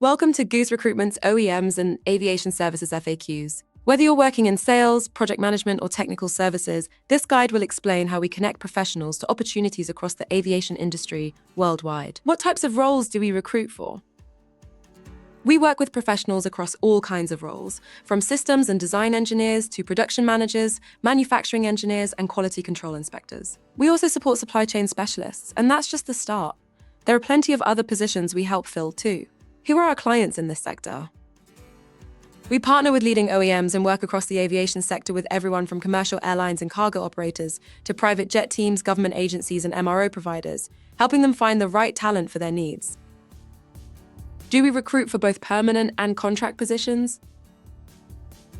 Welcome to GOOSE Recruitment's OEMs and Aviation Services FAQs. Whether you're working in sales, project management, or technical services, this guide will explain how we connect professionals to opportunities across the aviation industry worldwide. What types of roles do we recruit for? We work with professionals across all kinds of roles, from systems and design engineers to production managers, manufacturing engineers, and quality control inspectors. We also support supply chain specialists, and that's just the start. There are plenty of other positions we help fill too. Who are our clients in this sector? We partner with leading OEMs and work across the aviation sector with everyone from commercial airlines and cargo operators to private jet teams, government agencies, and MRO providers, helping them find the right talent for their needs. Do we recruit for both permanent and contract positions?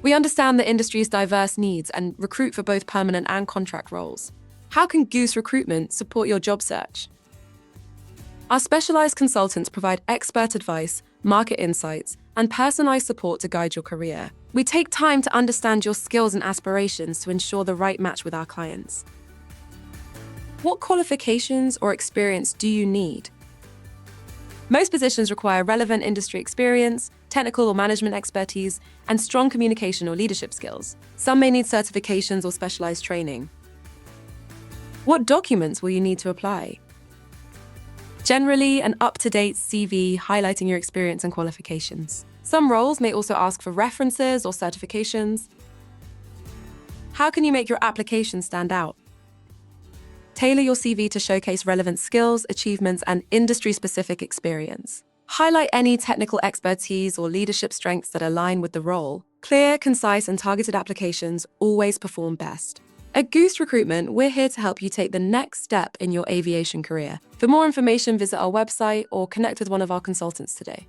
We understand the industry's diverse needs and recruit for both permanent and contract roles. How can GOOSE Recruitment support your job search? Our specialized consultants provide expert advice, market insights, and personalized support to guide your career. We take time to understand your skills and aspirations to ensure the right match with our clients. What qualifications or experience do you need? Most positions require relevant industry experience, technical or management expertise, and strong communication or leadership skills. Some may need certifications or specialized training. What documents will you need to apply? Generally, an up-to-date CV highlighting your experience and qualifications. Some roles may also ask for references or certifications. How can you make your application stand out? Tailor your CV to showcase relevant skills, achievements, and industry-specific experience. Highlight any technical expertise or leadership strengths that align with the role. Clear, concise, and targeted applications always perform best. At GOOSE Recruitment, we're here to help you take the next step in your aviation career. For more information, visit our website or connect with one of our consultants today.